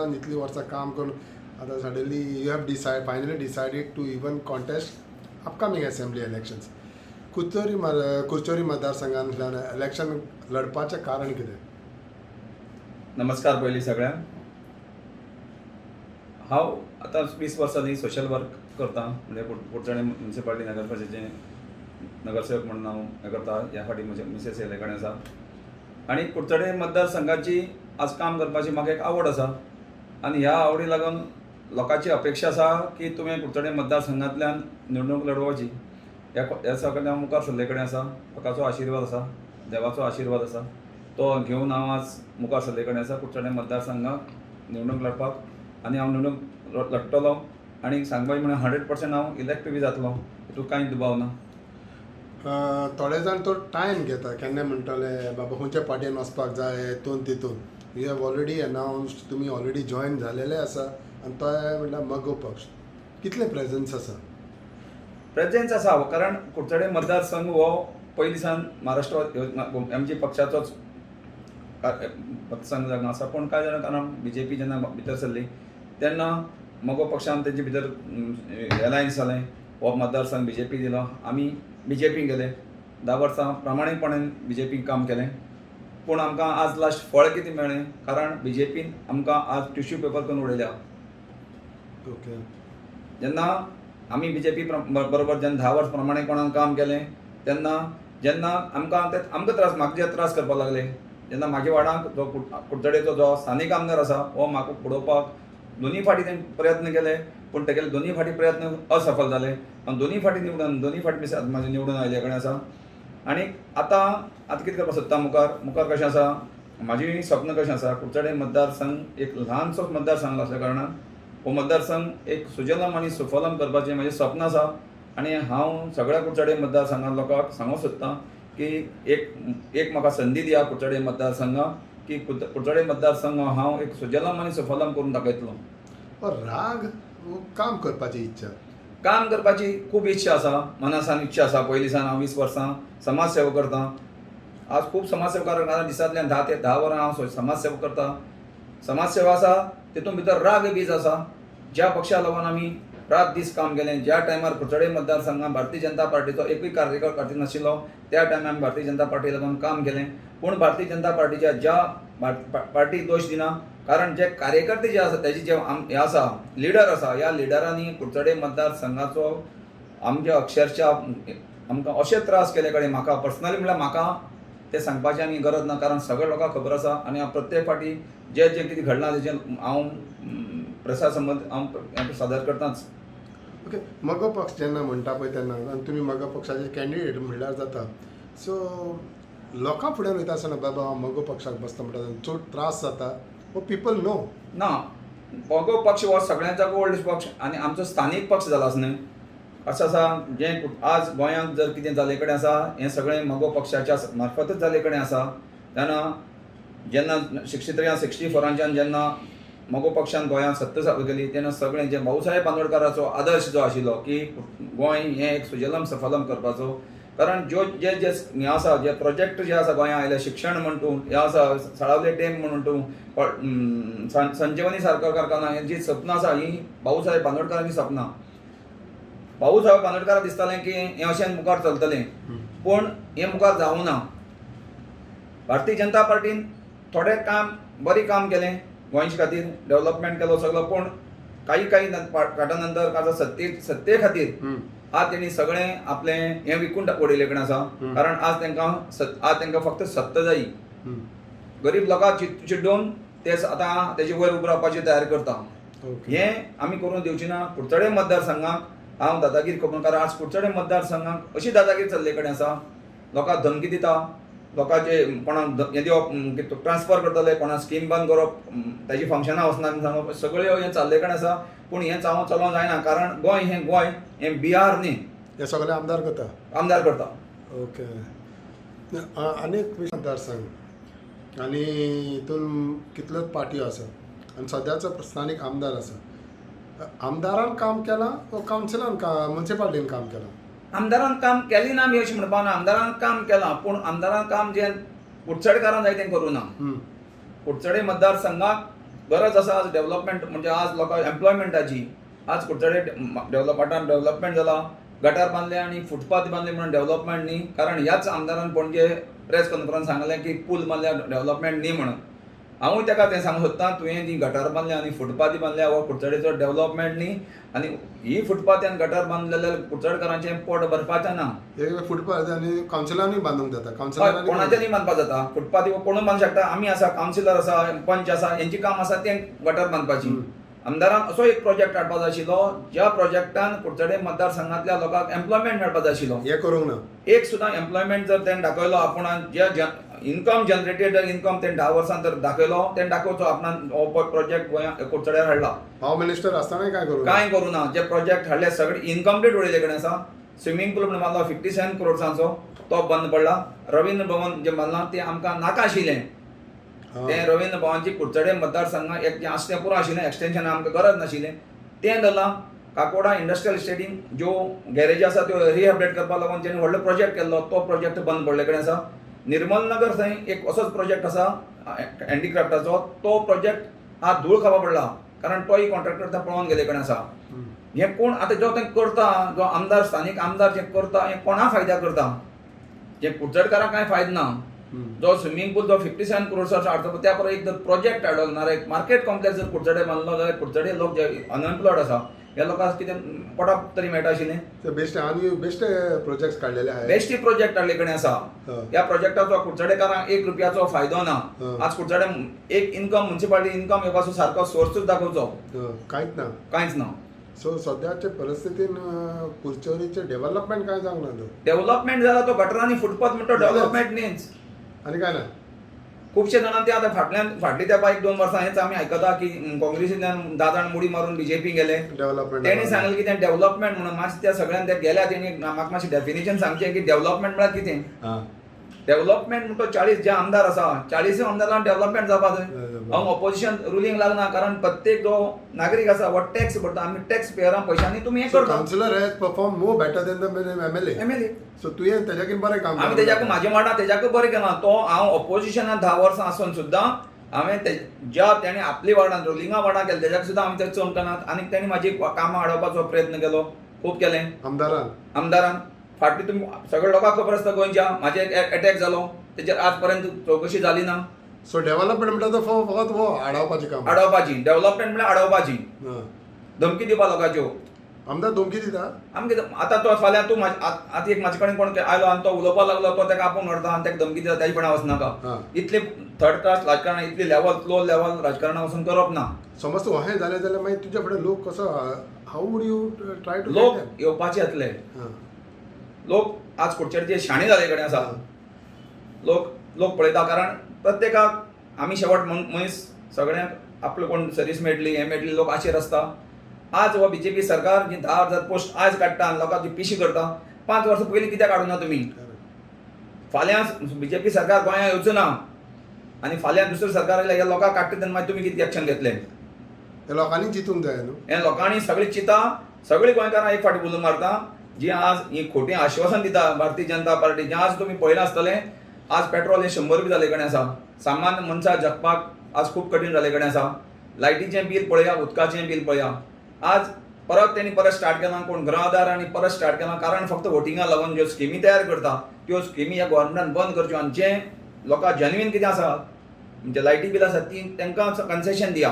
कावन्सिलान इतली वर्सां काम करून आतां suddenly you have finally decided to even contest upcoming assembly elections. Kudchori मतदारसंघांतल्यान इलेक्शन लडपाचें कारण कितें? नमस्कार पयलीं सगळ्यांक. हांव आतां 20 वर्सांनी सोशल वर्क करता, म्हणजे कुडचडे म्युनिसिपालिटी नगरपालिकेचे नगरसेवक म्हणून हांव हें करता. ह्या फाटी म्हजे मिसेस येले कडेन आसा आनी कुडचडे मतदारसंघाची आज काम करपाची म्हाका एक आवड आसा आनी ह्या आवडी लागून लोकांची अपेक्षा आसा की तुवें कुडचडे मतदारसंघांतल्यान निवडणूक लडोवची. ह्या सगळ्यांत हांव मुखार सरले कडेन आसा. लोकांचो आशिर्वाद आसा, देवाचो आशिर्वाद आसा, तो घेवन हांव आज मुखार सरले कडेन आसा कुडचडे मतदारसंघाक निवडणूक लडपाक. आनी हांव निवडणूक लडटलों आनी सांगपाचें म्हळ्यार 100% हांव इलेक्ट बी जातलो, हितून कांय दुबाव ना. थोडे जाण तो टायम घेता, केन्ना म्हणटले बाबा खंयच्या पार्टीन वचपाक जाय हेतून तितून. यू हॅव ऑलरेडी अनावन्स्ड, तुमी ऑलरेडी जॉयन जालेले आसा आनी तो म्हणल्यार मगो पक्ष. कितले प्रेजन्स आसा? प्रेजेन्स आसा, कारण कुडचडे मतदारसंघ हो पयलीं सावन महाराष्ट्र एमजी पक्षाचोच मतदारसंघ जावन आसा. पूण कांय जाणां BJP जेन्ना भितर सरली तेन्ना मगो पक्षान तेंचे भितर एलायन्स जालें. हो मतदारसंघ BJP दिलो, आमी BJP गेले. 10 वर्सां प्रामाणीकपणान BJP काम केलें. पूण आमकां आज लास्ट फळ कितें मेळ्ळें? कारण BJPन आमकां आज टिश्यू पेपर करून उडयल्या. ओके. जेन्ना आमी BJP बरोबर जेन्ना 10 वर्स प्रामाणीकपणान काम केलें तेन्ना जेन्ना आमकां त्रास, म्हाका जे त्रास करपाक लागले, जेन्ना म्हाज्या वाड्याक जो कुडचडेचो जो स्थानीक आमदार आसा हो म्हाका फुडोवपाक दोनी फाटी तेणें प्रयत्न केले, पूण तेगेले दोनी फाटी प्रयत्न असफल जाले आनी दोनी फाटी म्हाजे निवडून आयले कडेन आसा. आनी आतां कितें करपाक सोदता मुखार कशें आसा, म्हाजी सपन कशें आसा, कुडचडे मतदारसंघ एक ल्हानसो मतदारसंघ आसल्या कारणान हो मतदारसंघ एक सुजलम आनी सुफलम करपाचें म्हजें सपन आसा. आनी हांव सगळ्या कुडचडे मतदारसंघांत लोकांक सांगूंक सोदतां की एक म्हाका संदी दिया कुडचडे मतदारसंघाक, की कुडचडे मतदारसंघ हांव एक सुजलम आनी सुफलम करून दाखयतलो. राग काम करपाची इच्छा? काम करपाची खूब इच्छा आसा, मनासान इच्छा आसा. पयलीं सावन हांव 20 वर्सां समाज सेवा करतां. आज खूब समाज सेवा करता, दिसांतल्यान 10 ते 10 वरां हांव समाज सेवा करतां. समाज सेवा आसा तितून भितर राग बीज आसा. ज्या पक्षा लागून आमी रात दीस काम केलें, ज्या टायमार कुडचडे मतदारसंघात भारतीय जनता पार्टीचो एकूय कार्यकर्तो नाशिल्लो त्या टायमार आमी भारतीय जनता पार्टी लागून काम केलें. पूण भारतीय जनता पार्टीच्या ज्या पार्टी दोश दिना, कारण जे कार्यकर्ते जे आसा तेजे जे हे आसा लिडर आसा, ह्या लिडरांनी कुडचडे मतदारसंघाचो आमच्या अक्षरशः आमकां अशे त्रास केले कडेन म्हाका पर्सनली म्हळ्यार म्हाका ते सांगपाची आनी गरज ना, कारण सगळ्या लोकांक खबर आसा. आनी हांव प्रत्येक फाटी जे कितें घडलां तेजें हांव प्रसार संबंद हांव सादर करतांच. ओके. मगो पक्ष जेन्ना म्हणटा पळय तेन्ना आनी तुमी मगो पक्षाचे कॅन्डिडेट म्हणल्यार जाता, सो लोकां फुड्यान वयता आसतना बाबा हांव मगो पक्षाक बसता म्हणटा चड त्रास जाता वो पीपल नो ना. मगो पक्ष हो सगळ्यांचो ओल्ड पक्ष आनी आमचो स्थानीक पक्ष जाला न्हय. अशें आसा जें आज गोंयांत जर कितें जाले कडेन आसा हें सगळें मगो पक्षाच्या मार्फतच जाले कडेन आसा. तेन्ना जेन्ना 64 जेन्ना मगो पक्षान गोंयांत सत्ता स्थापन केली तेन्ना सगळें जे भाऊसाहेब बांदोडकराचो आदर्श जो आशिल्लो की गोंय हें एक सुजलम सफलम करपाचो, कारण जे हें आसा, जे प्रोजेक्ट जे आसा गोंयांत आयले, शिक्षण म्हण तूं हें आसा, साळावले डॅम म्हणून तूं, संजीवनी सारको कारखाना, हें जी सपनां आसा ही भाऊसाहेब बांदोडकरांची सपनां. भाऊसाहेब बांदोडकराक दिसतालें की हें अशें मुखार चलतलें, पूण हें मुखार जावूं ना. भारतीय जनता पार्टीन थोडें काम बरें काम केलें गोंयचे खातीर, डेव्हलपमेंट केलो सगळो, पूण काही काटा नंतर ताजो सत्ते खातीर आज तेणी सगळें आपलें हें विकून उडयले कडेन आसा. कारण आज तांकां फक्त सत्ता जायी. गरीब लोकांक चिड्डून ते आतां तेजे वयर उबो रावपाची तयारी करता. हें आमी करून दिवची ना. कुडचडे मतदारसंघाक हांव दादागिरी करून, कारण आज कुडचडे मतदारसंघाक अशी दादागिरी चल्ले कडेन आसा. लोकांक धमकी दिता, लोकांचे कोणाक हें दिवप, ट्रान्सफर करतले, कोणाक स्कीम बंद करप, ताजी फंक्शनां वचना सांगप, सगळ्यो हें चल्ले कडेन आसा. पूण हें चलोवंक जायना, कारण गोंय हें बिहार न्ही. हे सगळे आमदार करता. ओके. आनीक मतदारसंघ आनी हितून कितल्योच पार्ट्यो आसा आनी सद्याचो स्थानीक आमदार आसा. आमदारान काम केलां वो कावन्सिलान म्युनिसिपालिटीन काम केलां? आमदारान काम केलें ना आमी अशें म्हणपाक ना. आमदारान काम केलां, पूण आमदारान काम जें कुडचडेकारान जाय तें करूं ना. कुडचडे मतदारसंघाक गरज आसा आज डेव्हलपमेंट म्हणजे आज लोकांक एम्प्लॉयमेंटाची. आज कुडचडे डेव्हलपमेंट जाला, गटार बांदले आनी फुटपाथ बांदले म्हणून डेव्हलपमेंट न्ही. कारण ह्याच आमदारान पणजे प्रेस कॉन्फरन्स सांगलें की पूल बांदल्या डेव्हलपमेंट न्ही म्हणून. हांवूय ताका तें सांगूंक सोदतां, तुवें जी गटार बांदल्या आनी फुटपाथी बांदल्या हो कुडचडेचो डेव्हलपमेंट न्ही. आनी ही फुटपाथ आनी गटार बांदले जाल्यार कुडचडकारांचें पोट भरपाचें ना. एक फुटपाथ आनी कावन्सिलांनी बांदूंक जाता. हय, कावन्सिलरांनी कोणाचें न्ही बांदपाक जाता. फुटपाथ कोणूय बांदूंक शकता. आमी आसा, कावन्सिलर आसा, पंच आसा, हेंची काम आसा तें गटार बांदपाची. आमदारान असो एक प्रोजेक्ट हाडपाक जाय आशिल्लो ज्या प्रोजेक्टान कुडचडे मतदारसंघांतल्या लोकांक एम्प्लॉयमेंट मेळपाक जाय आशिल्लो. हे करूंक ना. एक सुद्दां एम्प्लॉयमेंट जर तेणें दाखयलो आपणान, जे इन्कम जनरेटेड इन्कम तेणें 10 वर्सां जर दाखयलो, तेणें दाखोवचो आपणान हो प्रोजेक्ट गोंया कुडचड्यार हाडला. हांव मिनिस्टर आसतानाय काय करूं कांय करूं ना. जे प्रोजेक्ट हाडले सगळे इनकम्प्लीट उडयले कडेन आसा. स्विमींग पूल म्हणून बांदलो 57 करोड्सांचो, तो बंद पडला. रवींद्र भवन जे बांदलां तें आमकां नाका आशिल्लें. तें रवींद्र भवनची कुडचडे मतदारसंघात एक जें आसा तें पुरो आशिल्लें, एक्सटेन्शन आमकां गरज नाशिल्लें, तें जालां. काकोडा इंडस्ट्रियल इस्टेटीन ज्यो गॅरेजी आसा त्यो रिहॅबिलिटेट करपाक लागून जेणे व्हडलो प्रोजेक्ट केल्लो तो प्रोजेक्ट बंद पडले कडेन आसा. निर्मल नगर थंय एक असोच प्रोजेक्ट आसा हँडीक्राफ्टाचो, तो प्रोजेक्ट आज धूळ खावपा पडला. कारण तोय कॉन्ट्रॅक्टर थंय पळोवन गेले कडेन आसा. हें कोण आतां जो तें करता, जो आमदार स्थानीक आमदार जें करता हें कोणा फायद्याक करता. जें कुडचडकारांक कांय फायदो ना. जो स्विमींग पूल जो 57 करोड्साचो हाडटा त्या परस एक जर प्रोजेक्ट हाडलो ना, एक मार्केट कॉम्प्लेक्स जर कुडचडे बांदलो जाल्यार कुडचडे लोक जे अनएम्प्लॉयड आसा ह्या लोकांक कितें पोटाक तरी मेळटा आशिल्लें. बेस्ट आनी बेस्ट प्रोजेक्ट्स काडलेले आहाय. बेश्टी प्रोजेक्ट हाडले कडेन आसा. ह्या प्रोजेक्टाचो कुडचडेकारांक 1 रुपयाचो फायदो ना. आज कुडचडे एक इन्कम म्युनिसिपालिटी इन्कम येवपाचो सारको सोर्सूच दाखोवचो कांयच ना. सो सद्याच्या परिस्थितीन कुडचडीचें डेव्हलपमेंट काय जावंक ना. डेव्हलपमेंट जाला तो गटरांनी फुटपाथ म्हणटा डेव्हलपमेंट न्हीच. आनी काय ना. खुबशे जाणां ते आतां फाटली त्या 1-2 वर्सां हेच आमी आयकता की काँग्रेसींतल्यान 10 जाण मुडी मारून बीजेपी गेले. डेव्हलपमेंट तेणी सांगलें की तें डेव्हलपमेंट म्हणून. मातशें त्या सगळ्यान ते गेल्या तेणी म्हाका मातशें डेफिनेशन सांगचें की डेव्हलपमेंट म्हळ्यार कितें. डेव्हलपमेंट म्हणटा 40 जे आमदार आसा 40 आमदारांक डेव्हलपमेंट जावपा जाय. हांव ऑपोजिशन रुलींग लागना. कारण प्रत्येक जो नागरीक आसा हो टॅक्स भरता. आमी टॅक्स पेयरां पयशांनी तुमी हें करता. Counsellor has perform more better than the MLA. So तुवें तेज्याकीन बरें काम. आमी तेज्याक म्हाज्या वांगडा तेज्याक बरें केलां. तो हांव ऑपोजिशनांत 10 वर्सां आसून सुद्दां हांवें ज्या तेणें आपली वांगडान रुलिंगा वांगडा केलें तेज्याक सुद्दां आमी ते चमकनात. आनी तेणी म्हाजी कामां हाडोवपाचो प्रयत्न केलो. खूब केलें आमदारान. फाटली तुमी सगळे लोकांक खबर आसता गोंयच्या म्हाजे अटॅक जालो तेजेर आज पर्यंत चवकशी जाली ना. सो डेव्हलपमेंट म्हणटा तो फकत हो हाडोवपाचें काम. हाडोवपाची डेव्हलपमेंट म्हळ्यार हाडोवपाची. धमकी दिवपा लोकांच्यो. आमदार धमकी दिता. आमगे आतां तो फाल्यां तूं आतां एक म्हाजे कडेन कोण आयलो आनी तो उलोवपाक लागलो तो ताका आपूण व्हरता आनी ताका धमकी दिता तेजे फुडें वचनाका. इतले थर्ड क्लास राजकारण इतली लो लेवल राजकारणां वचून करप ना. समज तूं अशें जालें जाल्यार मागीर तुजे फुडें लोक कसो how would you try to. लोक येवपाचे येतले. लोक आज कुडचडचे शाणे जाले कडेन आसा. लोक पळयता. कारण प्रत्येकाक आमी शेवट मनीस सगळ्यांक आपलो कोण सर्वीस मेळटली हें मेळटली लोक आशेर आसता. आज हो बीजेपी सरकार जी 10,000 पोस्ट आज काडटा आनी लोकांची पिशी करता. 5 वर्सां पयलीं कित्याक काडूना तुमी. फाल्यां बीजेपी सरकार गोंयांत येवचो ना आनी फाल्यां दुसरें सरकार आयल्यार ह्या लोकांक काडटा तेन्ना मागीर तुमी कितें एक्शन घेतलें. हे लोकांनी चिंतूंक जाय न्हू. हें लोकांनी सगळीं चिंता. सगळीं गोंयकारां एक फावटी उलो मारता जी आज ही खोटी आश्वासन दिता भारतीय जनता पार्टी. जें आज तुमी पळयलां आसतलें आज पेट्रोल हें 100 रुपया जाले कडेन आसा. सामान्य मनशाक जगपाक आज खूब कठीण जाले कडेन आसा. लायटीचें बील पळया, उदकाचें बील पळया. आज परत स्टार्ट केलां कोण गृह आदारांनी परत स्टार्ट केलां. कारण फक्त वोटिंगाक लागून ज्यो स्किमी तयार करता त्यो स्किमी ह्या गोवोरमेंटान बंद करच्यो आनी जे लोकांक जेन्युइन कितें आसा म्हणजे लायटी बील आसा ती तांकां कन्सेशन दिया.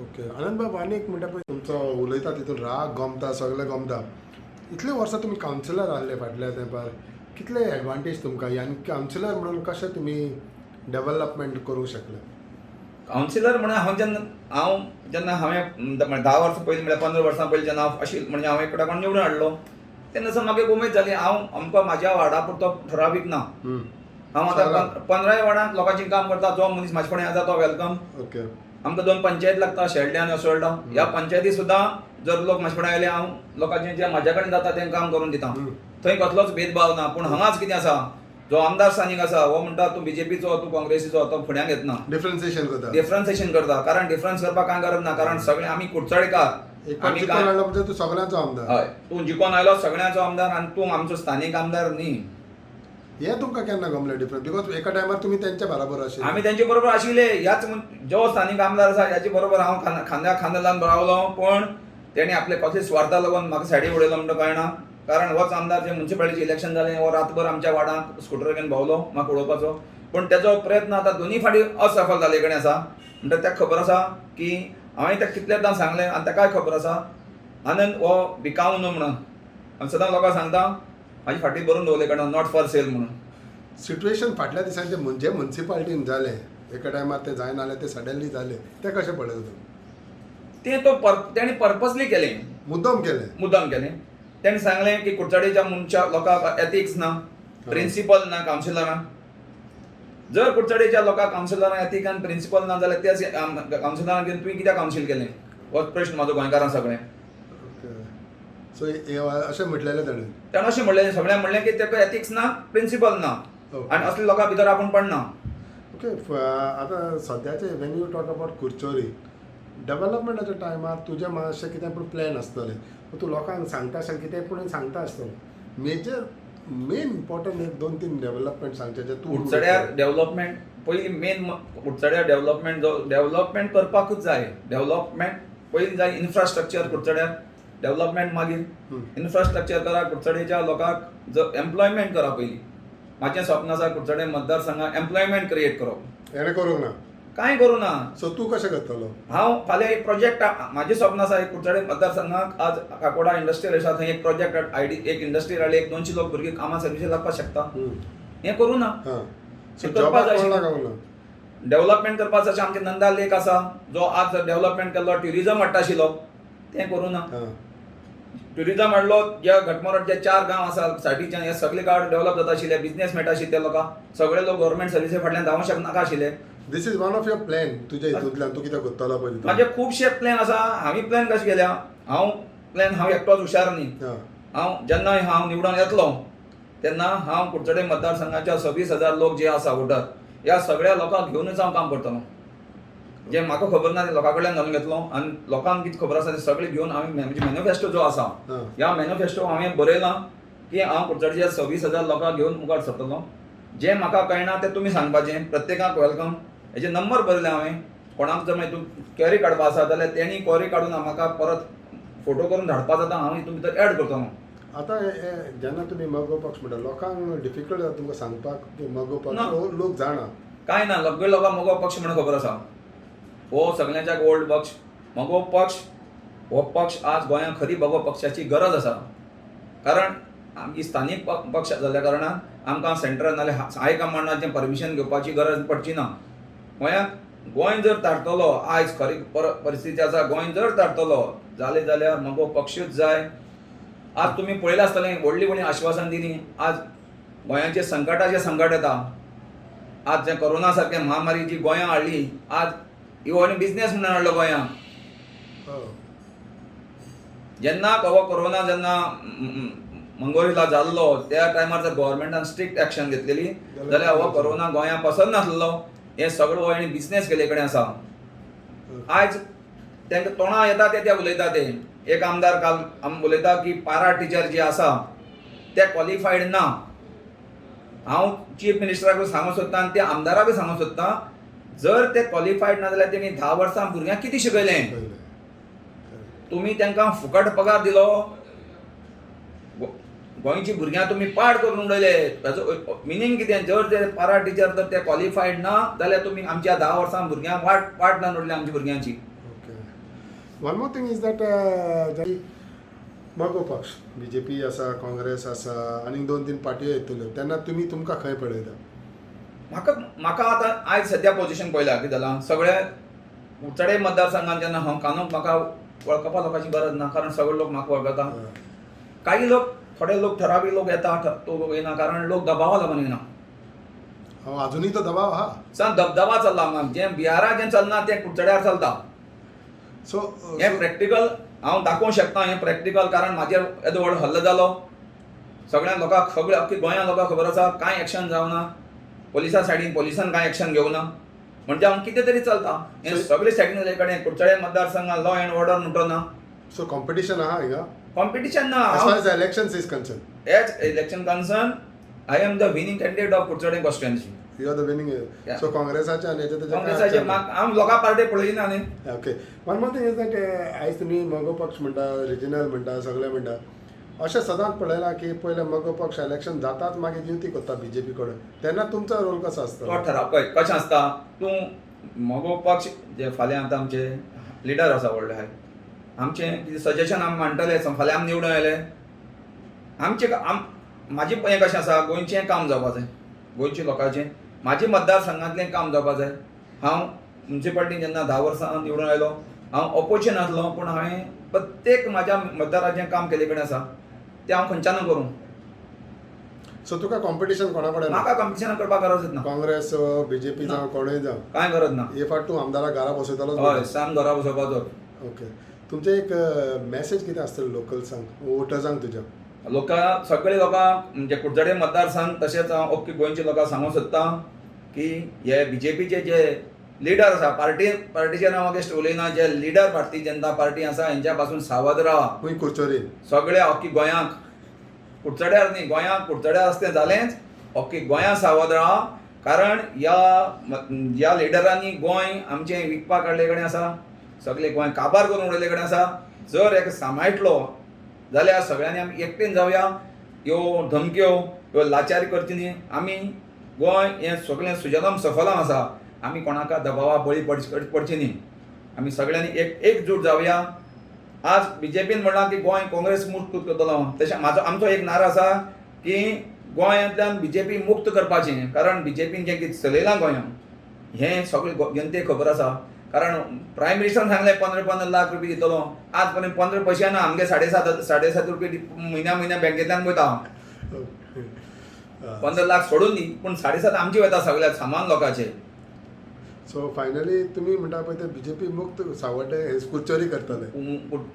ओके आनंद बाब आनी एक म्हणटा पळय तुमचो उलयता तितून राग गमता सगळें गमता. इतले वर्सां तुमी कावन्सिलर आसले फाटल्या तेंपार. कितले एडवांटेज तुमकां आनी कावन्सिलर म्हणून कशें तुमी डेव्हलपमेंट करूंक शकले. कावन्सिलर म्हणून हांव जेन्ना हांवें 10 वर्सां पयलीं म्हळ्यार 15 वर्सां पयलीं जेन्ना अशी म्हणजे हांवें एकडे कोण निवडून हाडलो तेन्ना सावन म्हाका एक उमेद जाली. आमकां म्हाज्या वार्डा पुरतो ठरावीक ना. हांव आतां 15 वार्डांत लोकांचें काम करता. जो मनीस म्हाजे फुडें येता तो वेलकम. ओके आमकां 2 पंचायत लागता शेल्डे आनी असोल्डा. ह्या पंचायती सुद्दां जर लोक म्हाजे फुडें आयले हांव लोकांचें जें म्हाज्या कडेन जाता तें काम करून दिता. थंय कसलोच भेदभाव ना. पूण हांगाच कितें आसा जो आमदार स्थानीक आसा हो म्हणटा तूं बीजेपीचो तूं काँग्रेसीचो तो फुड्यान घेतना. डिफरन्सिएशन करता. कारण डिफरन्स करपाक कांय गरज ना. कारण सगळे आमी कुडचडेकार. आमी म्हणजे तूं सगळ्यांचो आमदार. हय तूं जिखोन आयलो सगळ्यांचो आमदार आनी तूं आमचो स्थानीक आमदार न्ही. हे तुमकां केन्ना गमलें डिफरंट बिकॉज एका टायमार तुमी तेंच्या बरोबर आशिल्ले. आम्ही त्यांचे बरोबर आशिल्ले ह्याच जो स्थानिक आमदार आसा ह्याचे बरोबर हांव खांद्या खांदा लावन रावलो, पण तेणी आपले कसले स्वार्था लागून म्हाका सायडीक उडयलो म्हणटा कळना. कारण होच आमदार जे म्युन्सिपालिटीचे इलेक्शन जालें हो रातभर आमच्या वार्डांत स्कुटर घेवन भोंवलो म्हाका उडोवपाचो, पण तेजो प्रयत्न आतां दोनी फाटी असफल जाले कडेन आसा. म्हणटा ताका खबर आसा की हांवें ताका कितलेदां सांगलें आनी ताकाय खबर आसा आनंद हो विकाऊ न्हू म्हणून. आनी सदां लोकांक सांगता म्हाजी फाटी भरून दवरले कडेन नॉट फॉर सेल म्हणून. सिट्युएशन फाटल्या दिसांनी जे म्युन्सिपालिटीन जालें एका टायमार ते जायना जालें ते सडनली जालें ते कशें पळयता तूं? तेणी पर्पजली केलें, मुद्दम केलें. तेणी सांगलें की कुडचडेच्या मनशा लोकांक एथिक्स ना, प्रिंसिपल ना कावन्सिलरांक. जर कुडचडेच्या लोकांक कावन्सिलरांक एथीक आनी प्रिंसिपल ना जाल्यार त्या कावन्सिलरांक घेवन तुवें कित्याक कावन्सील केलें? हो प्रश्न म्हाजो गोंयकारांक सगळें. सो अशें म्हटलेलें ताणें अशें म्हणलें, सगळ्यांक म्हणलें की ताका एथिक्स ना, प्रिंसिपल ना, आनी असल्या लोकां भितर आपूण पडना. ओके. आतां सद्याचे वेन यू टॉक अबाउट कुडचोरी डेव्हलपमेंटाच्या टायमार तुजें मातशें कितें पूण प्लॅन आसतलें, तूं लोकांक सांगता आसतलें कितें पूण सांगता आसतलें. मेन इम्पॉर्टंट एक 2-3 डेव्हलपमेंट सांगचे जे तूं कुडचड्यार डेव्हलपमेंट पयली मेन कुडचड्यार डेव्हलपमेंट करपाकूच जाय. डेव्हलपमेंट पयली जाय इन्फ्रास्ट्रक्चर कुडचड्यार डेव्हलपमेंट, मागीर इन्फ्रास्ट्रक्चर करा, कुडचडेच्या लोकांक एम्प्लॉयमेंट करा. पयली म्हाजें स्वप्न आसा कुडचडे मतदारसंघात एम्प्लॉयमेंट क्रिएट करप. हेणें करूंक ना, कांय करूं ना. सो तूं कशें करतलो? हांव फाल्यां एक प्रोजेक्ट, म्हाजें स्वप्न आसा एक कुडचडे मतदारसंघाक आज काकोडा इंडस्ट्रियल आसा थंय एक प्रोजेक्ट एक इंडस्ट्री हाडली, 100-200 लोक भुरगीं कामां सर्विसीक लागपाक शकता. हें करूं ना. करपाक जाय. डेव्हलपमेंट करपाक जाय. आमचे नंदा लेक आसा जो आज डेव्हलपमेंट केल्लो, ट्युरिजम हाडटा आशिल्लो, तें करूं ना. ट्युरिजम हाडलो, ज्या घटमोट जे 4 गांव आसा सायडीचे हे सगळे गांव डेव्हलप जाता आशिल्ले, बिझनेस मेळटा आशिल्ले त्या लोकांक. सगळे लोक गव्हर्नमेंट सर्विसी फाटल्यान धांवूंक शकनाका आशिल्ले. This is one of your plan. तुज्या हितूंतल्यान तूं कितें करतलो पळय? म्हाजे खुबशे प्लॅन आसा. हांवें प्लॅन कशें केल्या, हांव एकटोच हुशार न्ही. जेन्ना हांव निवडून येतलो तेन्ना हांव कुडचडे मतदारसंघाच्या 26,000 लोक जे आसा वोटर, ह्या सगळ्या लोकांक घेवनूच हांव काम करतलो. जे म्हाका खबर ना ते लोकां कडल्यान घालून घेतलो आनी लोकांक कितें खबर आसा ते सगळें घेवन हांवें म्हणजे मॅनिफेस्टो जो आसा ह्या मॅनिफेस्टो हांवें बरयलां की हांव कुडचडेच्या 26,000 लोकांक घेवन मुखार सरतलो. जें म्हाका कळना तें तुमी सांगपाचें, प्रत्येकाक वेलकम. हेजे नंबर बरयले हांवें. कोणाक जर मागीर क्वेरी काडपा आसा जाल्यार तेणी क्वेरी काडून म्हाका परत फोटो करून धाडपा जाता, हांव हितून भितर एड करतलो. आतां जेन्ना तुमी मगो पक्ष म्हणटा लोकांक डिफिकल्ट जाता तुमकां सांगपाक की मगो पक्ष लोक जाणा कांय ना. सगळे लोकांक मगो पक्ष म्हणून खबर आसा. हो सगळ्यांच्याक ओल्ड पक्ष. मगो पक्ष हो पक्ष आज गोंयांत खरी मगो पक्षाची गरज आसा. कारण आमची स्थानीक पक्ष जाल्ल्या कारणान आमकां सेंट्रल नाल्यार हाय कमांडाचें परमिशन घेवपाची गरज पडची ना. गोंय जर तारतलो, आयज खरी परिस्थिती आसा, गोंय जर तारतलो जाल्यार मगो पक्षूच जाय. आज तुमी पळयलें आसतलें व्हडलीं व्हडलीं आश्वासन दिलीं. आज गोंयाचें संकट येता. आज जें कोरोना सारकें महामारी जी गोंयांत हाडली, आज इवन बिझनेस म्हणून हाडलो गोंयांत. जेन्ना हो कोरोना जेन्ना मंगोळीला जाल्लो त्या टायमार जर गव्हर्मेंटान स्ट्रिक्ट एक्शन घेतलेली जाल्यार हो कोरोना गोंयांत पसरनासलो. हे सगळो हेणी बिझनेस केले कडेन आसा. आयज तांकां तोंडां येता ते उलयता ते. एक आमदार काल उलयता की पारा टिचर जे आसा ते क्वॉलिफायड ना. हांव चीफ मिनिस्टराक सांगूंक सोदता आनी त्या आमदाराकूय सांगूंक सोदता, जर ते क्वॉलिफायड ना जाल्यार तेणी 10 वर्सां भुरग्यांक कितें शिकयलें? तुमी तांकां फुकट पगार दिलो, गोंयची भुरग्यां तुमी पाड करून उडयले. ताचो मिनींग कितें? जर ते पारा टिचर जर ते क्वॉलिफायड ना जाल्यार तुमी आमच्या 10 वर्सां भुरग्यांक वाट लावन उडल्या आमच्या भुरग्यांची. One more thing is that मगो पक्ष BJP आसा, काँग्रेस आसा आनी 2-3 पार्टयो येतल्यो तेन्ना तुमकां खंय पळयता? म्हाका आतां आयज सद्या पोजिशन पळयलां कितें जालां. सगळे कुडचडे मतदारसंघांत जेन्ना हांव कांदूक म्हाका वळखपा लोकांची गरज ना, कारण सगळे लोक म्हाका वळखता. काही लोक, थोडे लोक, ठरावीक लोक येता, तो येना कारण लोक दबावा लागून येना. अजुनूय तो दबाव आहा. दबदबा चल्ला हांगा. जें बिहाराक जें चलना तें कुडचड्यार चलता. सो हें प्रॅक्टिकल हांव दाखोवंक शकता. हें प्रॅक्टिकल कारण म्हाजेर येदो व्हड हल्लो जालो. सगळ्या लोकांक अख्खी गोंया लोकांक खबर आसा, कांय एक्शन जावना. पोलिसा सायडीन पोलिसान कांय एक्शन घेवना. म्हणजे हांव कितें तरी चलता. हें सगळे सायडीन जाले कडेन कुडचडे मतदारसंघात लॉ एंड ऑर्डर म्हणटो ना. सो कॉम्पिटिशन आहा हिंगा? कॉम्पिटिशन ना. As far as elections is concern. हेच election concern I am the winning candidate of Kudchade constituency. You are the winning. Yeah. So काँग्रेसाचे आनी काँग्रेसाचे हांव लोकां पार्टी पळयली ना न्ही. Okay. One more thing is that आयज तुमी मगो पक्ष म्हणटा, रिजनल म्हणटा, सगळे म्हणटा. अशें सदांच पळयलां की पयले मगो पक्ष इलेक्शन जाताच मागीर युती करता बीजेपी कडेन. तेन्ना तुमचो रोल कसो आसता? तो ठराव पळय कशें आसता. तूं मगो पक्ष जे फाल्यां आतां आमचे लिडर आसा व्हडले हाय, आमचें कितें सजेशन आमी मांडटले, फाल्यां आमी निवडून आयले, म्हाजें हें कशें आसा, गोंयचें काम जावपा जाय, गोंयच्या लोकांचें म्हाज्या मतदारसंघांतलें काम जावपा जाय. हांव म्युन्सिपाल्टीन जेन्ना 10 वर्सां निवडून आयलो, हांव ऑपोजिशन आसलो, पूण हांवें प्रत्येक म्हाज्या मतदाराचें काम केले कडेन आसा तें हांव खंयच्यान करूं. सो तुका कॉम्पिटिशन कोणा कडेन? म्हाका कॉम्पिटिशन करपाक गरज ना. काँग्रेस, बीजेपी जावं कोणूय जावं कांय गरज ना. हे फावट तूं आमदाराक घरा बसयतलो? हय, साम घरा बसोवपाचो. ओके. तुमचें एक मॅसेज कितें आसतलें लोकल्सांक, वोटर्सांक तुज्या? लोकां, सगळे लोकांक म्हणजे कुडचडे मतदारसंघ तशेंच हांव ओके गोंयच्या लोकांक सांगूंक सोदतां की हे बीजेपीचे जे लिडर आसा, पार्टीच्या नांव अगेन्स्ट उलयना, जे लिडर भारतीय जनता पार्टी आसा हेंच्या पासून सावध रावा. खंय कुडचोरी? सगळ्या अख्खी गोंयांक, कुडचड्यार न्ही, गोंयांक कुडचड्यार आसतें जालेंच, अख्खी गोंयांक सावध रावा. कारण ह्या लिडरांनी गोंय आमचें विकपाक काडले कडेन आसा, सगळे गोंय काबार करून उडयले कडेन आसा. जर एक सांबाळटलो जाल्यार सगळ्यांनी आमी एकटेन जावया. ह्यो धमक्यो, ह्यो लाचारी करची न्ही. आमी गोंय हें सगळें सुजलाम सफलाम आसा. आमी कोणाका दबावा बळी पडची न्ही. आमी सगळ्यांनी एकजूट जावया. आज बीजेपीन म्हणलां की गोंय काँग्रेस मुक्त करतलो, तशें आमचो एक नारो आसा की गोंयांतल्यान बीजेपी मुक्त करपाचें. कारण बीजेपीन जें कितें चलयलां गोंयांत हें सगळें जनतेक खबर आसा. कारण प्रायम मिनिस्टरान सांगलें 15 लाख रुपया दितलो. आज पर्यंत 15 पैसे ना. आमगे 7.5 रुपया म्हयन्या बँकेंतल्यान वयता. 15 लाख सोडून दी, पूण 7.5 आमचे वयता सगळ्या सामान लोकांचे. सो फायनली तुमी म्हणटा पळय ते बीजेपी मुक्त सावड्डे कुडचोरी करतले.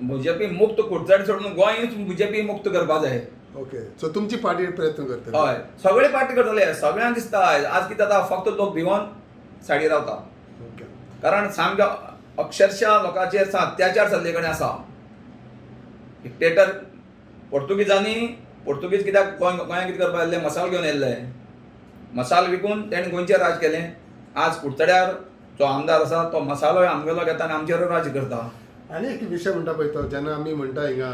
बीजेपी मुक्त कुडचड सोडून गोंय बीजेपी मुक्त करपा जाय. ओके. सो तुमची पार्टी प्रयत्न करतले? हय, सगळे पार्टी करतले. सगळ्यांक दिसता आज कितें जाता, फक्त लोक भिवून सायडीर रावता. ओके. कारण सामके अक्षरशः लोकांचेर अत्याचार चल्ले कडेन आसा. डिक्टेटर पोर्तुगीज कित्याक गोंयांत कितें करपाक येयल्ले, मसाल घेवन येयल्ले. मसाल विकून तेणें गोंयचेर राज केलें. आज कुडचड्यार जो आमदार आसा तो मसालोय आमगेलो घेता आनी आमचेर राज करता. आनी एक विशय म्हणटा पळय तो, जेन्ना आमी म्हणटा हिंगा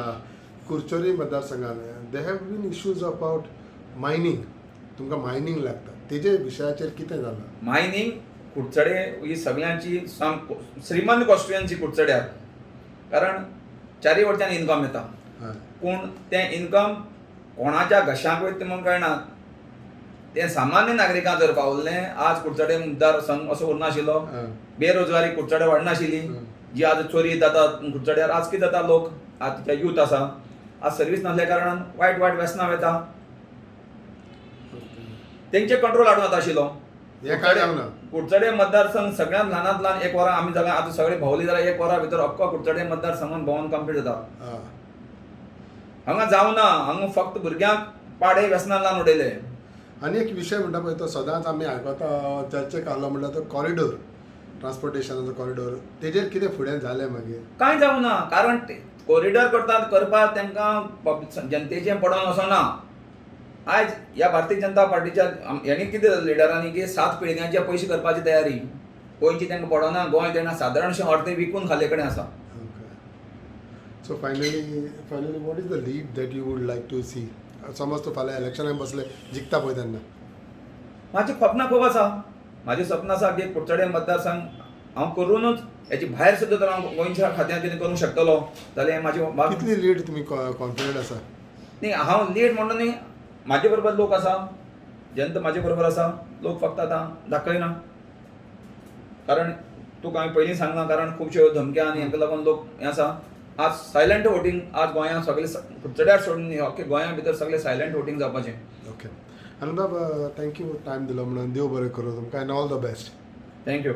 कुडचोरी मतदारसंघान they have been issues about mining. तुमकां मायनींग लागता, तेजे विशयाचेर कितें जालां? मायनींग कुडचडे ही सगळ्यांची श्रीमंत कॉन्स्टिट्युएन्सी कुडचड्यार. कारण चारी वटच्यान इन्कम येता, पूण तें इन्कम कोणाच्या घशाक वयता म्हूण कळना. तें सामान्य नागरिकांक जर पावल्लें, आज कुडचडे मतदारसंघ असो उरनाशिल्लो. बेरोजगारी कुडचडे वाडनाशिल्ली. जी आज चोरी जातात कुडचड्यार, आज कितें जाता, लोक आजच्या यूथ आसा आज सर्वीस नासल्या कारणान वायट व्यसनां वयता. तेंचे कंट्रोल हाडून येता आशिल्लो. कुडचडे मतदारसंघ सगळ्यांत ल्हानांत ल्हान 1 वरां आमी जाल्यार आतां सगळे भोंवली जाल्यार 1 वरा भितर अख्खो कुडचडे मतदारसंघान भोंवन कंप्लीट जाता. हांगा जावं ना, हांगा फक्त भुरग्यांक पाडे व्यसनां लावन उडयले. आनी एक विशय म्हणटा पळय तो सदांच आमी आयकता चर्चेक आयलो म्हणल्यार तो कॉरिडोर, ट्रान्सपोर्टेशनाचो कॉरिडोर, तेजेर कितें फुडें जालें मागीर? कांय जावं ना. कारण कॉरिडोर करपाक तांकां जनतेचें पडोन वचना. आयज ह्या भारतीय जनता पार्टीच्या हेणी कितें लिडरांनी की 7 पिळग्यांचे पयशे करपाची तयारी. गोंयची तांकां पडोना. गोंय तेन्ना सादारणशें अर्दें विकून खाल्ले कडेन आसा. So finally what is the lead that you would like to see? समज तूं फाल्यां इलेक्शनाक बसले, जिखता पळय तेन्ना? म्हाजी स्वप्नां खूब आसा. म्हाजें स्वप्न आसा की कुडचडे मतदारसंघ हांव करूनच हेची भायर सुद्दां जर हांव गोंयच्या खात्यांत कितें करूंक शकतलो जाल्यार म्हाजी कितली लीड तुमी कॉन्फिडंट आसा? न्ही, हांव लीड म्हणून न्ही, म्हाजे बरोबर लोक आसा, जनता म्हाजे बरोबर आसा. लोक फक्त आतां दाखयना. कारण तुका हांवें पयलीं सांगलां, कारण खुबश्यो धमक्या आनी हाका लागून लोक हें आसा. आज सायलंट वोटींग, आज गोंयांत सगळे कुडचड्यार सोडून ओके गोंया भितर सगळे सायलंट वोटींग जावपाचें. ओके. आनंद बाब, थँक्यू टायम दिलो म्हणून. देव बरें करूं तुमकां, end all the best. Thank you.